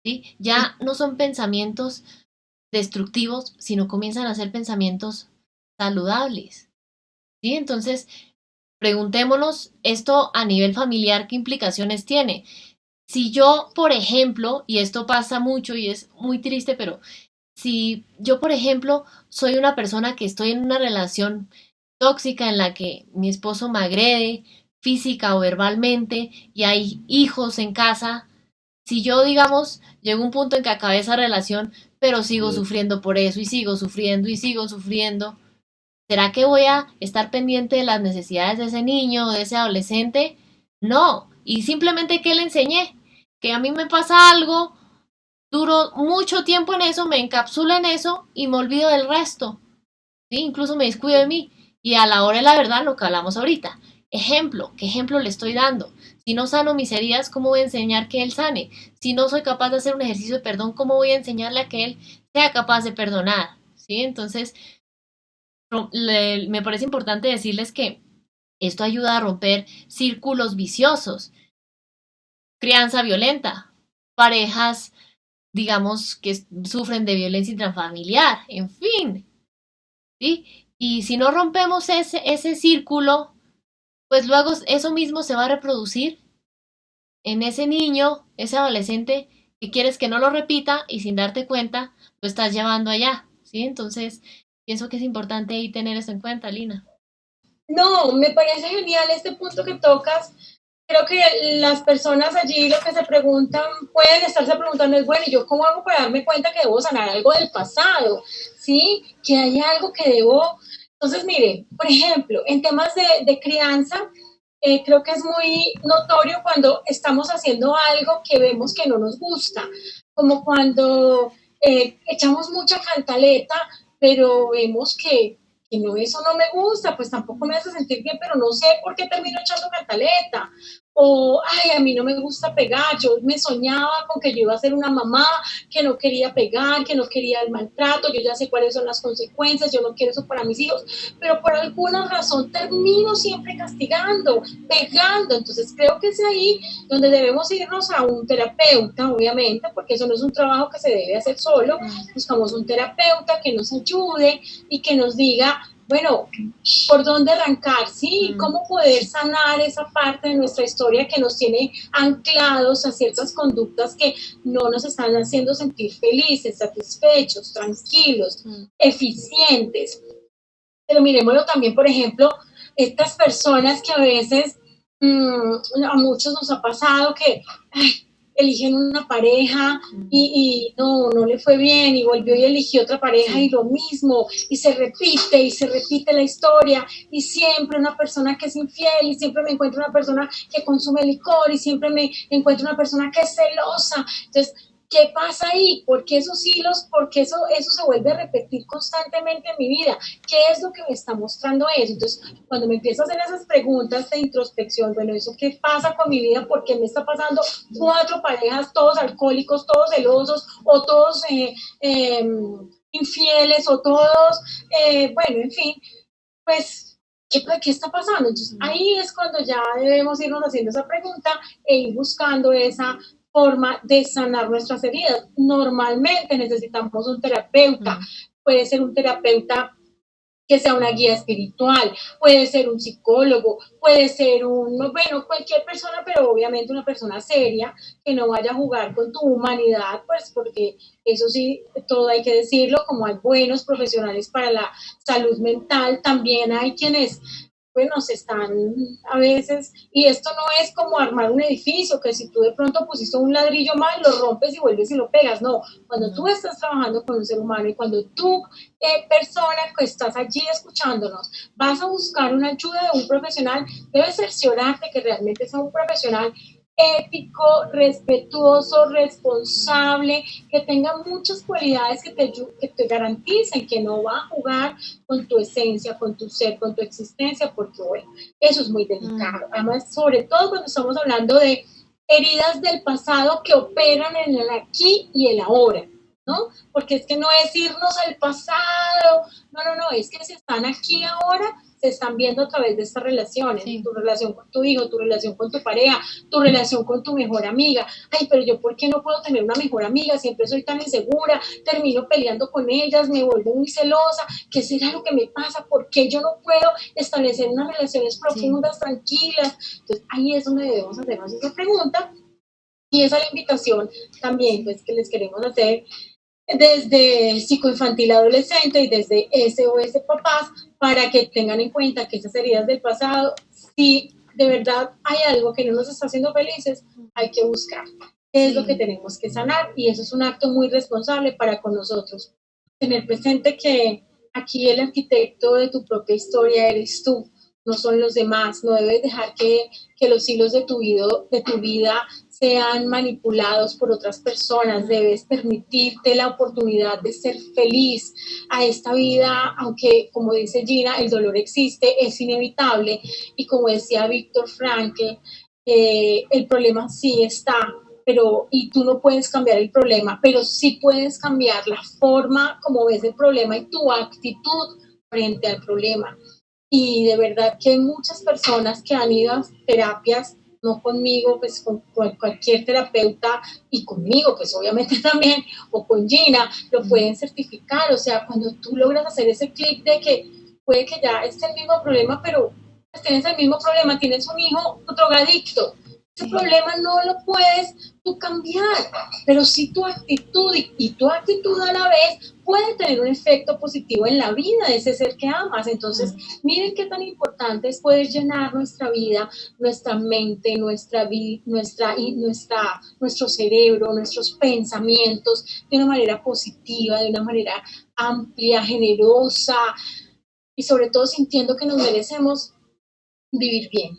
¿sí? Ya no son pensamientos destructivos, sino comienzan a ser pensamientos saludables, ¿sí? Entonces, preguntémonos esto a nivel familiar, ¿qué implicaciones tiene? Si yo, por ejemplo, y esto pasa mucho y es muy triste, pero si yo, por ejemplo, soy una persona que estoy en una relación tóxica en la que mi esposo me agrede física o verbalmente y hay hijos en casa, si yo, digamos, llego a un punto en que acabé esa relación, pero sigo sufriendo por eso y sigo sufriendo y sigo sufriendo, ¿será que voy a estar pendiente de las necesidades de ese niño o de ese adolescente? No, y simplemente que le enseñé que a mí me pasa algo, duro mucho tiempo en eso, me encapsulo en eso y me olvido del resto. ¿Sí? Incluso me descuido de mí. Y a la hora de la verdad, lo que hablamos ahorita. Ejemplo, ¿qué ejemplo le estoy dando? Si no sano mis heridas, ¿cómo voy a enseñar que él sane? Si no soy capaz de hacer un ejercicio de perdón, ¿cómo voy a enseñarle a que él sea capaz de perdonar? ¿Sí? Entonces, me parece importante decirles que esto ayuda a romper círculos viciosos, crianza violenta, parejas, digamos, que sufren de violencia intrafamiliar, en fin, ¿sí? Y si no rompemos ese círculo, pues luego eso mismo se va a reproducir en ese niño, ese adolescente que quieres que no lo repita y sin darte cuenta lo estás llevando allá, ¿sí? Entonces, pienso que es importante ahí tener eso en cuenta, Lina. No, me parece genial este punto que tocas. Creo que las personas allí lo que se preguntan, pueden estarse preguntando es, bueno, ¿y yo cómo hago para darme cuenta que debo sanar algo del pasado? ¿Sí? Que hay algo que debo... Entonces, mire, por ejemplo, en temas de crianza, creo que es muy notorio cuando estamos haciendo algo que vemos que no nos gusta, como cuando echamos mucha cantaleta, pero vemos que no, eso no me gusta, pues tampoco me hace sentir bien, pero no sé por qué termino echando cantaleta. O, ay, a mí no me gusta pegar, yo me soñaba con que yo iba a ser una mamá que no quería pegar, que no quería el maltrato, yo ya sé cuáles son las consecuencias, yo no quiero eso para mis hijos, pero por alguna razón termino siempre castigando, pegando. Entonces creo que es ahí donde debemos irnos a un terapeuta, obviamente, porque eso no es un trabajo que se debe hacer solo. Buscamos un terapeuta que nos ayude y que nos diga, bueno, por dónde arrancar, ¿sí? Cómo poder sanar esa parte de nuestra historia que nos tiene anclados a ciertas conductas que no nos están haciendo sentir felices, satisfechos, tranquilos, eficientes. Pero miremoslo también, por ejemplo, estas personas que a veces A muchos nos ha pasado que ay, eligen una pareja y no le fue bien y volvió y eligió otra pareja y lo mismo y se repite la historia y siempre una persona que es infiel y siempre me encuentro una persona que consume licor y siempre me encuentro una persona que es celosa. Entonces, ¿qué pasa ahí? ¿Por qué esos hilos? ¿Por qué eso se vuelve a repetir constantemente en mi vida? ¿Qué es lo que me está mostrando eso? Entonces, cuando me empiezo a hacer esas preguntas de introspección, bueno, ¿eso qué pasa con mi vida? ¿Por qué me está pasando 4 parejas, todos alcohólicos, todos celosos, o todos infieles, o todos, bueno, en fin, pues, ¿qué está pasando? Entonces, ahí es cuando ya debemos irnos haciendo esa pregunta e ir buscando esa forma de sanar nuestras heridas. Normalmente necesitamos un terapeuta, puede ser un terapeuta que sea una guía espiritual, puede ser un psicólogo, puede ser bueno, cualquier persona, pero obviamente una persona seria, que no vaya a jugar con tu humanidad, pues porque eso sí, todo hay que decirlo, como hay buenos profesionales para la salud mental, también hay quienes bueno, se están a veces, y esto no es como armar un edificio, que si tú de pronto pusiste un ladrillo mal, lo rompes y vuelves y lo pegas, no, cuando tú estás trabajando con un ser humano y cuando tú, persona que estás allí escuchándonos, vas a buscar una ayuda de un profesional, debes cerciorarte que realmente sea un profesional ético, respetuoso, responsable, que tenga muchas cualidades que te garanticen que no va a jugar con tu esencia, con tu ser, con tu existencia, porque bueno, eso es muy delicado. Además, sobre todo cuando estamos hablando de heridas del pasado que operan en el aquí y el ahora, ¿no? Porque es que no es irnos al pasado, no, es que si están aquí ahora, se están viendo a través de estas relaciones, tu relación con tu hijo, tu relación con tu pareja, tu relación con tu mejor amiga. Ay, pero yo, ¿por qué no puedo tener una mejor amiga? Siempre soy tan insegura, termino peleando con ellas, me vuelvo muy celosa. ¿Qué será lo que me pasa? ¿Por qué yo no puedo establecer unas relaciones profundas, tranquilas? Entonces, ahí es donde debemos hacernos esa pregunta. Y esa es la invitación también, pues, que les queremos hacer desde psicoinfantil adolescente y desde SOS Papás para que tengan en cuenta que esas heridas del pasado, si de verdad hay algo que no nos está haciendo felices, hay que buscar qué es lo que tenemos que sanar y eso es un acto muy responsable para con nosotros. Tener presente que aquí el arquitecto de tu propia historia eres tú, no son los demás, no debes dejar que los hilos de tu vida sean manipulados por otras personas, debes permitirte la oportunidad de ser feliz a esta vida, aunque como dice Gina, el dolor existe, es inevitable y como decía Víctor Frankl, el problema sí está, pero y tú no puedes cambiar el problema, pero sí puedes cambiar la forma como ves el problema y tu actitud frente al problema. Y de verdad que hay muchas personas que han ido a terapias, no conmigo, pues con cualquier terapeuta y conmigo, pues obviamente también, o con Gina, lo pueden certificar. O sea, cuando tú logras hacer ese clic de que puede que ya esté el mismo problema, pero pues tienes el mismo problema, tienes un hijo drogadicto. Ese problema no lo puedes tú cambiar, pero sí tu actitud y tu actitud a la vez puede tener un efecto positivo en la vida de ese ser que amas. Entonces, miren qué tan importante es poder llenar nuestra vida, nuestra mente, nuestro cerebro, nuestros pensamientos de una manera positiva, de una manera amplia, generosa y sobre todo sintiendo que nos merecemos vivir bien.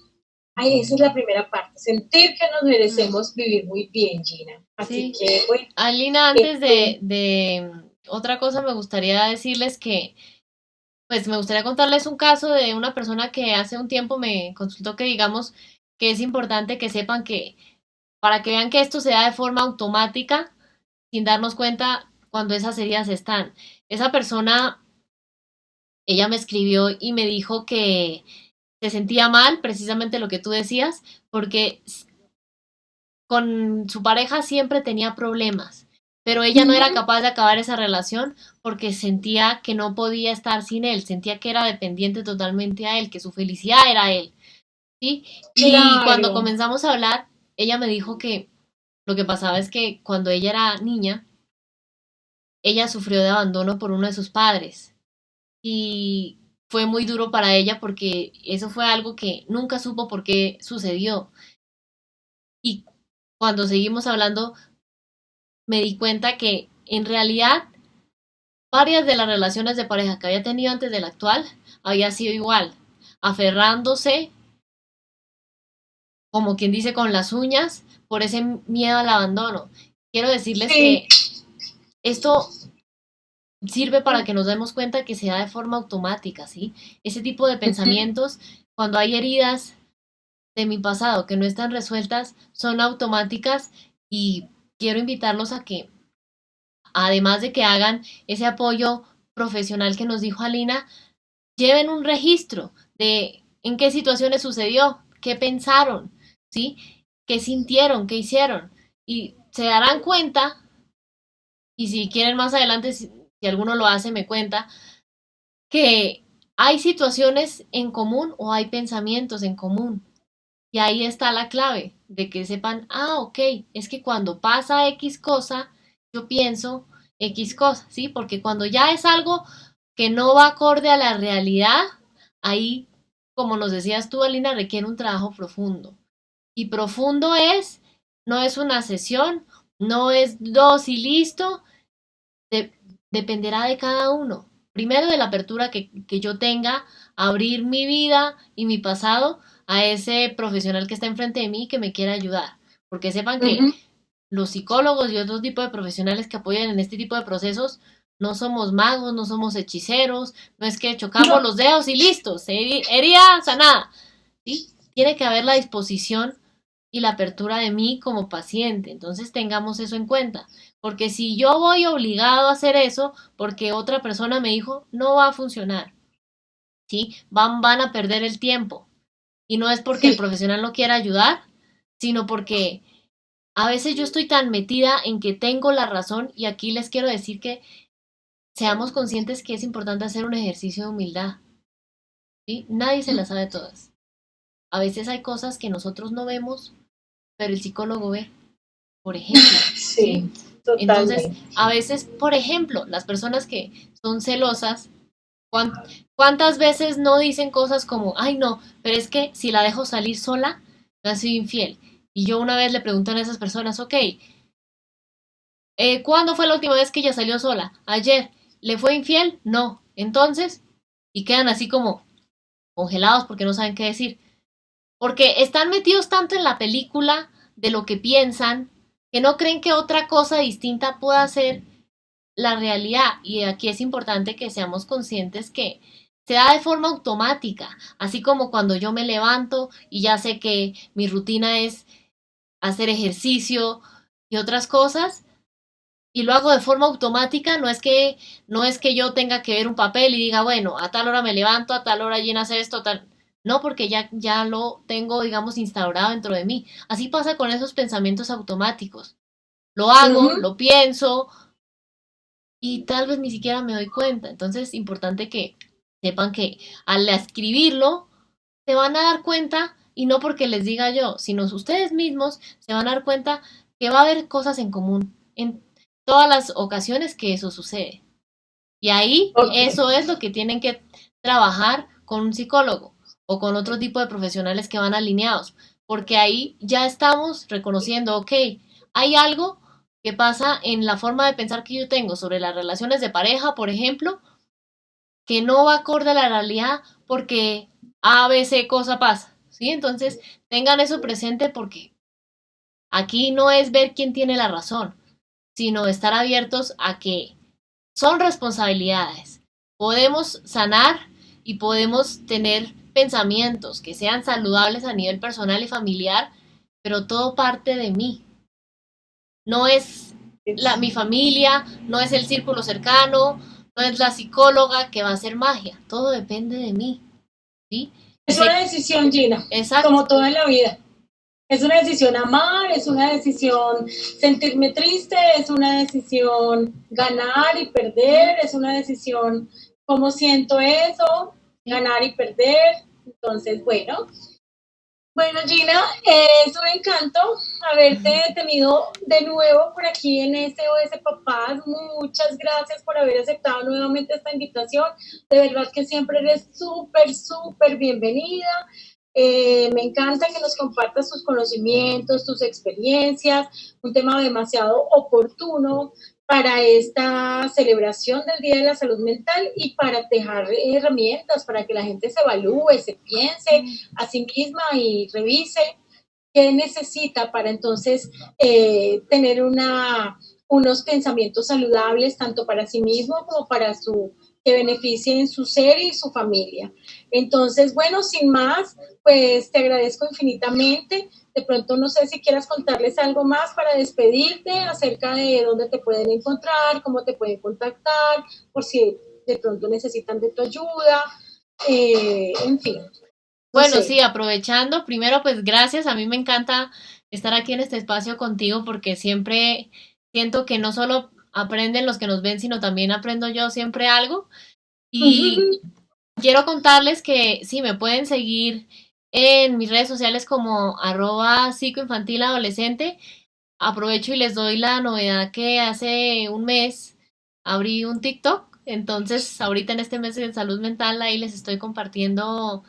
Ay, esa es la primera parte, sentir que nos merecemos vivir muy bien, Gina. Así que, bueno. Alina, antes de otra cosa, me gustaría decirles que, pues me gustaría contarles un caso de una persona que hace un tiempo me consultó que digamos que es importante que sepan que, para que vean que esto se da de forma automática, sin darnos cuenta cuando esas heridas están. Esa persona, ella me escribió y me dijo que se sentía mal, precisamente lo que tú decías, porque con su pareja siempre tenía problemas, pero ella no era capaz de acabar esa relación porque sentía que no podía estar sin él, sentía que era dependiente totalmente a él, que su felicidad era él, ¿sí? Y cuando comenzamos a hablar, ella me dijo que lo que pasaba es que cuando ella era niña, ella sufrió de abandono por uno de sus padres y fue muy duro para ella porque eso fue algo que nunca supo por qué sucedió. Y cuando seguimos hablando, me di cuenta que en realidad varias de las relaciones de pareja que había tenido antes de la actual había sido igual, aferrándose, como quien dice, con las uñas por ese miedo al abandono. Quiero decirles Sí. que esto sirve para que nos demos cuenta que se da de forma automática, ¿sí? Ese tipo de pensamientos, cuando hay heridas de mi pasado que no están resueltas, son automáticas y quiero invitarlos a que, además de que hagan ese apoyo profesional que nos dijo Alina, lleven un registro de en qué situaciones sucedió, qué pensaron, ¿sí? Qué sintieron, qué hicieron. Y se darán cuenta, y si quieren más adelante, si alguno lo hace, me cuenta, que hay situaciones en común o hay pensamientos en común. Y ahí está la clave de que sepan, ok, es que cuando pasa X cosa, yo pienso X cosa, ¿sí? Porque cuando ya es algo que no va acorde a la realidad, ahí, como nos decías tú, Alina, requiere un trabajo profundo. Y profundo es, no es una sesión, no es dos y listo, de, dependerá de cada uno. Primero de la apertura que yo tenga a abrir mi vida y mi pasado a ese profesional que está enfrente de mí y que me quiera ayudar. Porque sepan que los psicólogos y otros tipos de profesionales que apoyan en este tipo de procesos no somos magos, no somos hechiceros, no es que chocamos los dedos y listos, herida sanada. ¿Sí? Tiene que haber la disposición y la apertura de mí como paciente. Entonces tengamos eso en cuenta. Porque si yo voy obligado a hacer eso porque otra persona me dijo, no va a funcionar. ¿Sí? Van a perder el tiempo. Y no es porque el profesional no quiera ayudar, sino porque a veces yo estoy tan metida en que tengo la razón y aquí les quiero decir que seamos conscientes que es importante hacer un ejercicio de humildad. ¿Sí? Nadie se las sabe todas. A veces hay cosas que nosotros no vemos, pero el psicólogo ve, por ejemplo. Sí, Entonces, totalmente. a veces, por ejemplo, las personas que son celosas, ¿cuántas veces no dicen cosas como, ay no, pero es que si la dejo salir sola, me ha sido infiel? Y yo una vez le pregunté a esas personas, ok, ¿cuándo fue la última vez que ella salió sola? Ayer. ¿Le fue infiel? No. Entonces, y quedan así como congelados porque no saben qué decir. Porque están metidos tanto en la película de lo que piensan que no creen que otra cosa distinta pueda ser la realidad. Y aquí es importante que seamos conscientes que se da de forma automática, así como cuando yo me levanto y ya sé que mi rutina es hacer ejercicio y otras cosas, y lo hago de forma automática, no es que yo tenga que ver un papel y diga, bueno, a tal hora me levanto, a tal hora llenas esto, tal. No, porque ya lo tengo, digamos, instaurado dentro de mí. Así pasa con esos pensamientos automáticos. Lo hago, lo pienso y tal vez ni siquiera me doy cuenta. Entonces es importante que sepan que al escribirlo se van a dar cuenta, y no porque les diga yo, sino ustedes mismos se van a dar cuenta que va a haber cosas en común en todas las ocasiones que eso sucede. Y ahí eso es lo que tienen que trabajar con un psicólogo o con otro tipo de profesionales que van alineados, porque ahí ya estamos reconociendo, ok, hay algo que pasa en la forma de pensar que yo tengo sobre las relaciones de pareja, por ejemplo, que no va acorde a la realidad porque A, B, C cosa pasa, ¿sí? Entonces, tengan eso presente porque aquí no es ver quién tiene la razón, sino estar abiertos a que son responsabilidades. Podemos sanar y podemos tener pensamientos que sean saludables a nivel personal y familiar, pero todo parte de mí. No es mi familia, no es el círculo cercano, no es la psicóloga que va a hacer magia. Todo depende de mí. ¿Sí? Es una decisión, Gina, Exacto. como todo en la vida. Es una decisión amar, es una decisión sentirme triste, es una decisión ganar y perder, es una decisión cómo siento eso, ganar y perder. Entonces, bueno, Bueno, Gina, es un encanto haberte tenido de nuevo por aquí en SOS Papás. Muchas gracias por haber aceptado nuevamente esta invitación. De verdad que siempre eres súper, súper bienvenida. Me encanta que nos compartas tus conocimientos, tus experiencias, un tema demasiado oportuno para esta celebración del Día de la Salud Mental y para dejar herramientas para que la gente se evalúe, se piense a sí misma y revise qué necesita para entonces tener unos pensamientos saludables tanto para sí mismo como para su que beneficien su ser y su familia. Entonces, bueno, sin más, pues te agradezco infinitamente. De pronto no sé si quieras contarles algo más para despedirte acerca de dónde te pueden encontrar, cómo te pueden contactar, por si de pronto necesitan de tu ayuda, en fin, no Bueno, sé. sí, aprovechando, primero pues gracias, a mí me encanta estar aquí en este espacio contigo porque siempre siento que no solo aprenden los que nos ven, sino también aprendo yo siempre algo. Y quiero contarles que sí, me pueden seguir en mis redes sociales como arroba psicoinfantiladolescente. Aprovecho y les doy la novedad que hace un mes abrí un TikTok. Entonces, ahorita en este mes de salud mental, ahí les estoy compartiendo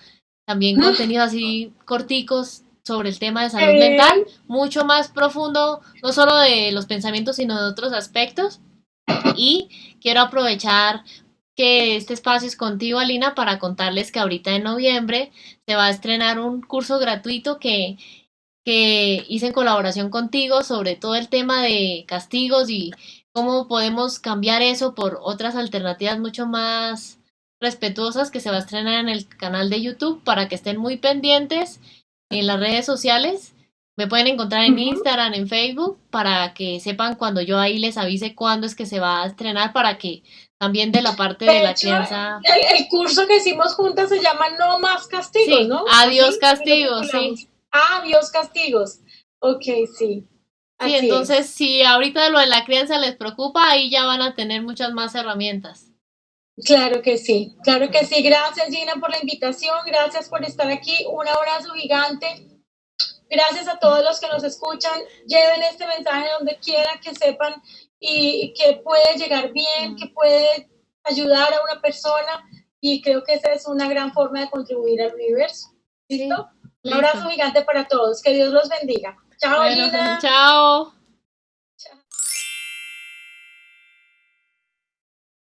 también contenido así corticos sobre el tema de salud mental, Bien. mucho más profundo, no solo de los pensamientos, sino de otros aspectos. Y quiero aprovechar que este espacio es contigo, Alina, para contarles que ahorita en noviembre se va a estrenar un curso gratuito que hice en colaboración contigo sobre todo el tema de castigos y cómo podemos cambiar eso por otras alternativas mucho más respetuosas que se va a estrenar en el canal de YouTube para que estén muy pendientes en las redes sociales. Me pueden encontrar en Instagram, en Facebook, para que sepan cuando yo ahí les avise cuándo es que se va a estrenar, para que también de la parte de De la hecho, crianza. el curso que hicimos juntas se llama No Más Castigos, Sí, ¿no? adiós Así, así lo castigo, sí. titulamos. Ah, Dios castigos. Ok, sí, Sí, así entonces es. si ahorita lo de la crianza les preocupa, ahí ya van a tener muchas más herramientas. Claro que sí, claro que sí. Gracias, Gina, por la invitación. Gracias por estar aquí. Un abrazo gigante. Gracias a todos los que nos escuchan. Lleven este mensaje donde quiera que sepan y que puede llegar bien, que puede ayudar a una persona y creo que esa es una gran forma de contribuir al universo. Sí, ¿Listo? Un listo. abrazo gigante para todos. Que Dios los bendiga. Chao, Bueno, Gina. chao.